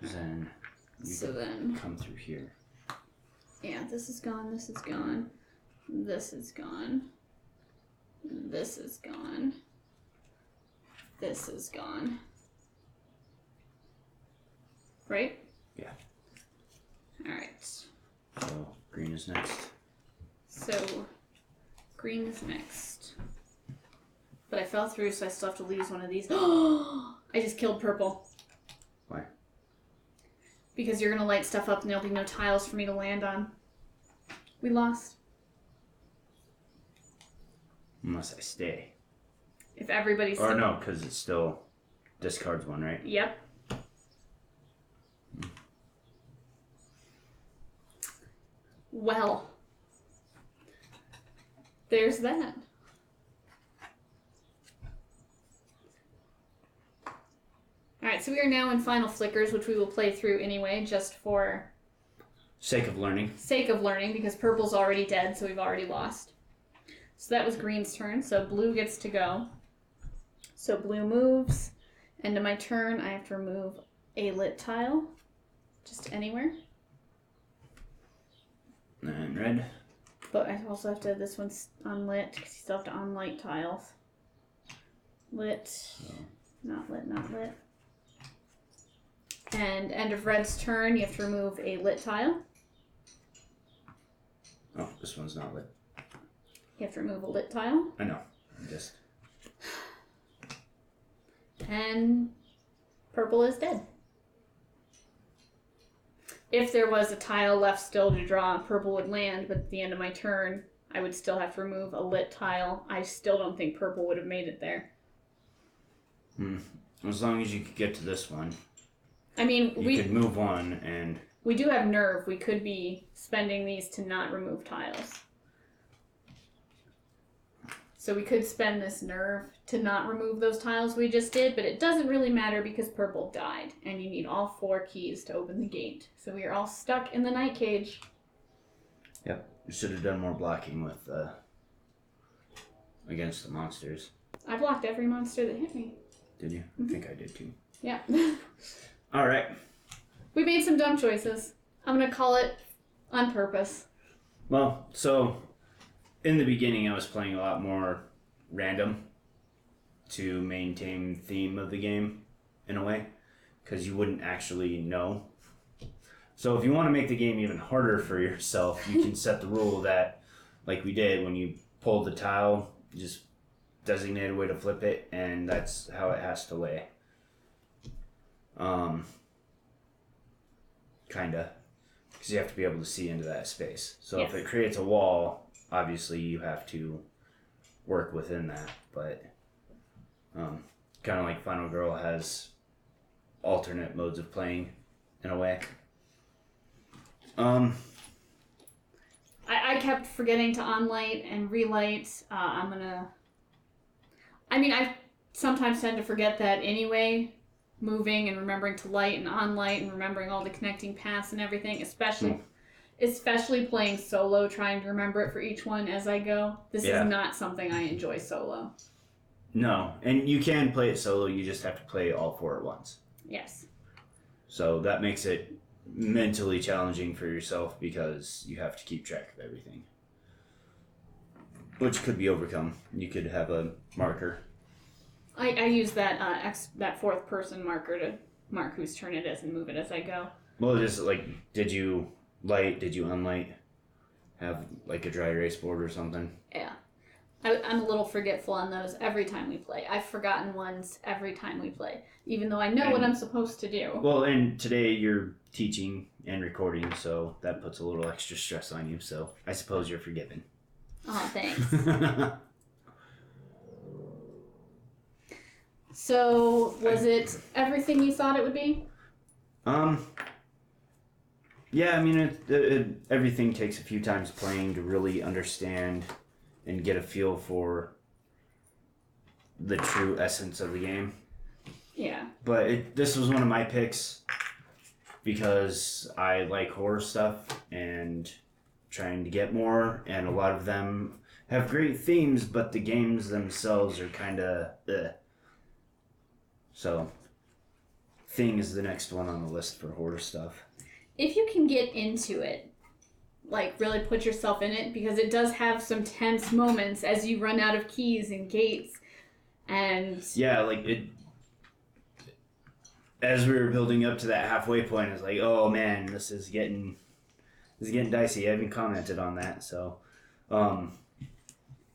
Speaker 1: Then you come through here.
Speaker 2: Yeah, this is gone, this is gone. This is gone. This is gone. This is gone. Right?
Speaker 1: Yeah.
Speaker 2: Alright.
Speaker 1: So green is next.
Speaker 2: So green is next. But I fell through, so I still have to lose one of these. I just killed purple.
Speaker 1: Why?
Speaker 2: Because you're going to light stuff up and there'll be no tiles for me to land on. We lost.
Speaker 1: Unless I stay.
Speaker 2: If everybody's...
Speaker 1: Or no, because it still discards one, right?
Speaker 2: Yep. Well, there's that. Alright, so we are now in final flickers, which we will play through anyway, just for
Speaker 1: sake of learning.
Speaker 2: Sake of learning, because purple's already dead, so we've already lost. So that was green's turn, so blue gets to go. So blue moves. End of my turn, I have to remove a lit tile. Just anywhere.
Speaker 1: And red.
Speaker 2: But I also have to, this one's unlit, because you still have to unlight tiles. Lit.
Speaker 1: So.
Speaker 2: Not lit, not lit. And end of red's turn, you have to remove a lit tile.
Speaker 1: Oh, this one's not lit.
Speaker 2: You have to remove a lit tile.
Speaker 1: I know. I'm just...
Speaker 2: And purple is dead. If there was a tile left still to draw, purple would land, but at the end of my turn, I would still have to remove a lit tile. I still don't think purple would have made it there.
Speaker 1: As long as you could get to this one.
Speaker 2: I mean,
Speaker 1: you could move one and...
Speaker 2: We do have nerve. We could be spending these to not remove tiles. So we could spend this nerve to not remove those tiles we just did, but it doesn't really matter because purple died, and you need all 4 keys to open the gate. So we are all stuck in the night cage.
Speaker 1: Yep. You should have done more blocking with against the monsters.
Speaker 2: I blocked every monster that hit me.
Speaker 1: Did you? I think I did too.
Speaker 2: Yeah.
Speaker 1: All right.
Speaker 2: We made some dumb choices. I'm going to call it on purpose.
Speaker 1: Well, so in the beginning I was playing a lot more random to maintain the theme of the game in a way, because you wouldn't actually know. So if you want to make the game even harder for yourself, you can set the rule that, like we did, when you pulled the tile, you just designate a way to flip it, and that's how it has to lay. Kinda. Because you have to be able to see into that space. So
Speaker 2: yes.
Speaker 1: If it creates a wall, obviously you have to work within that. But kind of like Final Girl has alternate modes of playing in a way.
Speaker 2: I kept forgetting to on-light and relight. I sometimes tend to forget that anyway. Moving and remembering to light and on-light and remembering all the connecting paths and everything, especially playing solo, trying to remember it for each one as I go. This is not something I enjoy solo.
Speaker 1: No, and you can play it solo, you just have to play all 4 at once.
Speaker 2: Yes.
Speaker 1: So that makes it mentally challenging for yourself because you have to keep track of everything. Which could be overcome. You could have a marker.
Speaker 2: I use that that 4th person marker to mark whose turn it is and move it as I go.
Speaker 1: Well, just like, did you light, did you unlight? Have like a dry erase board or something?
Speaker 2: Yeah. I'm a little forgetful on those every time we play. I've forgotten ones every time we play, even though I know what I'm supposed to do.
Speaker 1: Well, and today you're teaching and recording, so that puts a little extra stress on you, so I suppose you're forgiven.
Speaker 2: Oh, thanks. So, was it everything you thought it would be?
Speaker 1: Yeah, I mean, everything takes a few times playing to really understand and get a feel for the true essence of the game.
Speaker 2: Yeah.
Speaker 1: But this was one of my picks because I like horror stuff and trying to get more, and a lot of them have great themes, but the games themselves are kind of So, Thing is the next one on the list for horror stuff.
Speaker 2: If you can get into it, like really put yourself in it, because it does have some tense moments as you run out of keys and gates, and...
Speaker 1: Yeah, like it... As we were building up to that halfway point, it's like, oh man, this is getting dicey. I haven't commented on that, so...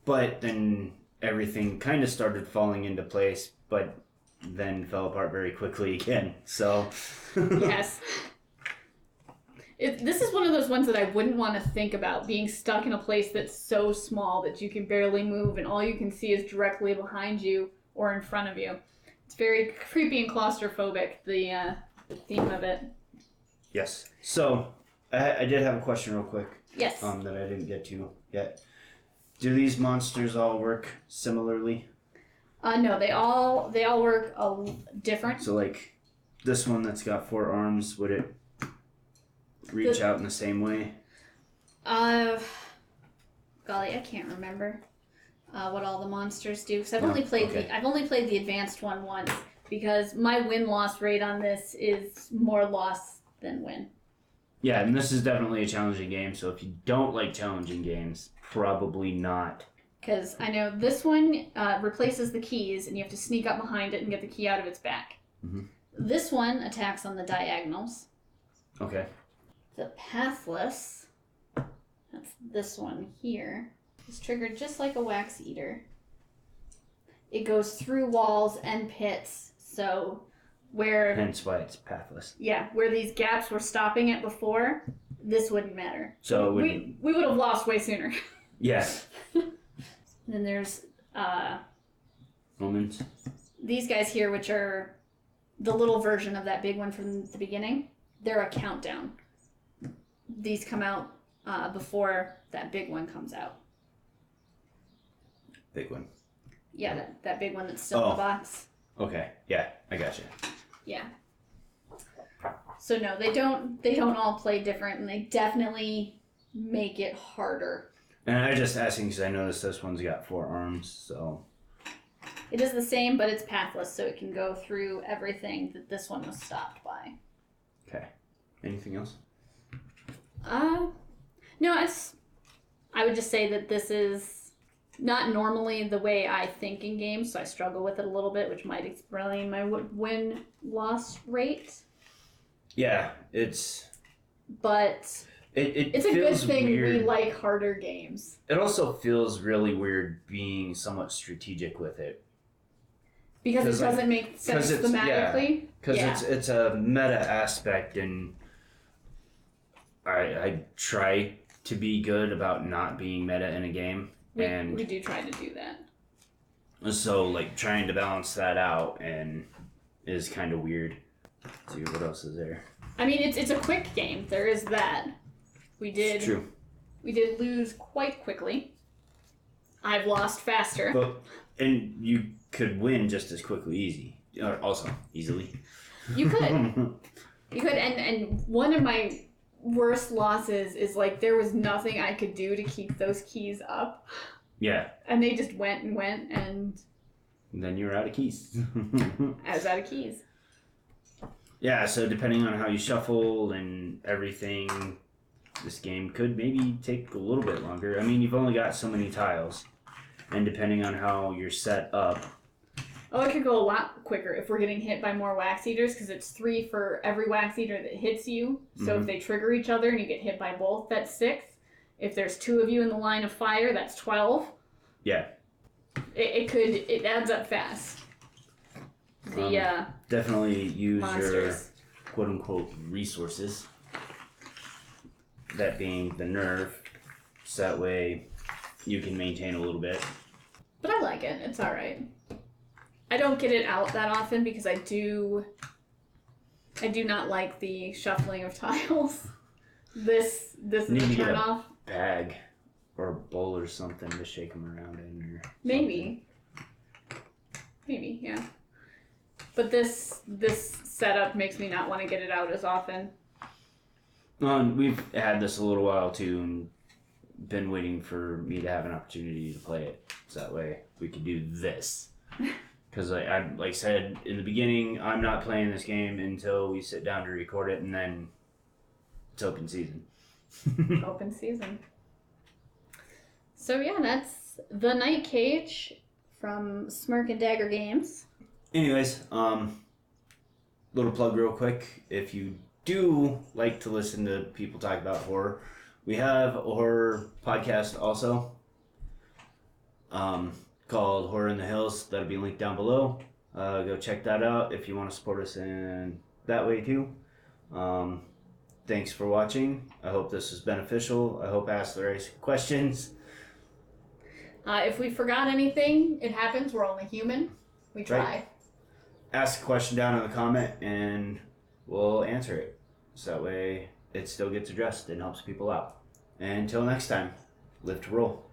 Speaker 1: But then everything kind of started falling into place, but then fell apart very quickly again, so...
Speaker 2: Yes. This is one of those ones that I wouldn't want to think about, being stuck in a place that's so small that you can barely move and all you can see is directly behind you or in front of you. It's very creepy and claustrophobic, the theme of it.
Speaker 1: Yes. So, I did have a question real quick.
Speaker 2: Yes.
Speaker 1: That I didn't get to yet. Do these monsters all work similarly?
Speaker 2: No, they all work different.
Speaker 1: So, like, this one that's got 4 arms, would it reach out in the same way?
Speaker 2: Golly, I can't remember what all the monsters do, because I've only played the advanced one once, because my win-loss rate on this is more loss than win.
Speaker 1: Yeah, and this is definitely a challenging game, so if you don't like challenging games, probably not.
Speaker 2: Because I know this one replaces the keys, and you have to sneak up behind it and get the key out of its back.
Speaker 1: Mm-hmm.
Speaker 2: This one attacks on the diagonals.
Speaker 1: Okay.
Speaker 2: The pathless, that's this one here, is triggered just like a wax eater. It goes through walls and pits, so where...
Speaker 1: Hence why it's pathless.
Speaker 2: Yeah, where these gaps were stopping it before, this wouldn't matter.
Speaker 1: So
Speaker 2: we would have lost way sooner.
Speaker 1: Yes.
Speaker 2: Then there's
Speaker 1: Omens.
Speaker 2: these guys here, which are the little version of that big one from the beginning, they're a countdown. These come out before that big one comes out.
Speaker 1: Big one.
Speaker 2: Yeah, that big one that's still in the box.
Speaker 1: Okay. Yeah, I gotcha.
Speaker 2: Yeah. So no, they don't all play different, and they definitely make it harder.
Speaker 1: And I'm just asking because I noticed this one's got 4 arms, so.
Speaker 2: It is the same, but it's pathless, so it can go through everything that this one was stopped by.
Speaker 1: Okay. Anything else?
Speaker 2: No, I would just say that this is not normally the way I think in games, so I struggle with it a little bit, which might explain my win-loss rate.
Speaker 1: Yeah, it's...
Speaker 2: But it's a good thing we like harder games.
Speaker 1: It also feels really weird being somewhat strategic with it.
Speaker 2: Because it doesn't make sense thematically?
Speaker 1: Because it's a meta aspect, and I try to be good about not being meta in a game.
Speaker 2: We do try to do that.
Speaker 1: So, like, trying to balance that out and is kind of weird. Let's see, what else is there?
Speaker 2: I mean, it's a quick game. There is that.
Speaker 1: It's true.
Speaker 2: We did lose quite quickly. I've lost faster.
Speaker 1: And you could win just as quickly, easily.
Speaker 2: You could. You could, and one of my worst losses is, like, there was nothing I could do to keep those keys up.
Speaker 1: Yeah.
Speaker 2: And they just went, and
Speaker 1: then you were out of keys.
Speaker 2: I was out of keys.
Speaker 1: Yeah, so depending on how you shuffle and everything, this game could maybe take a little bit longer. I mean, you've only got so many tiles, and depending on how you're set up.
Speaker 2: Oh, it could go a lot quicker if we're getting hit by more wax eaters, because it's 3 for every wax eater that hits you. So if they trigger each other and you get hit by both, that's 6. If there's 2 of you in the line of fire, that's 12.
Speaker 1: Yeah.
Speaker 2: It adds up fast.
Speaker 1: Definitely use
Speaker 2: monsters.
Speaker 1: your quote-unquote resources. That being the nerve, so that way you can maintain a little bit.
Speaker 2: But I like it. It's alright. I don't get it out that often because I do not like the shuffling of tiles. This is a turn off.
Speaker 1: Bag or a bowl or something to shake them around in, or
Speaker 2: maybe, yeah. But this setup makes me not want to get it out as often.
Speaker 1: And we've had this a little while too, and been waiting for me to have an opportunity to play it, so that way we could do this. Because I like said in the beginning, I'm not playing this game until we sit down to record it, and then it's open season.
Speaker 2: Open season. So yeah, that's The Night Cage from Smirk and Dagger Games.
Speaker 1: Anyways, little plug real quick. If you do like to listen to people talk about horror, we have a horror podcast also called Horror in the Hills. That'll be linked down below. Go check that out if you want to support us in that way too. Thanks for watching. I hope this was beneficial. I hope I asked the right questions.
Speaker 2: If we forgot anything, it happens. We're only human. We try.
Speaker 1: Right. Ask a question down in the comment and we'll answer it. So that way it still gets addressed and helps people out. And until next time, live to roll.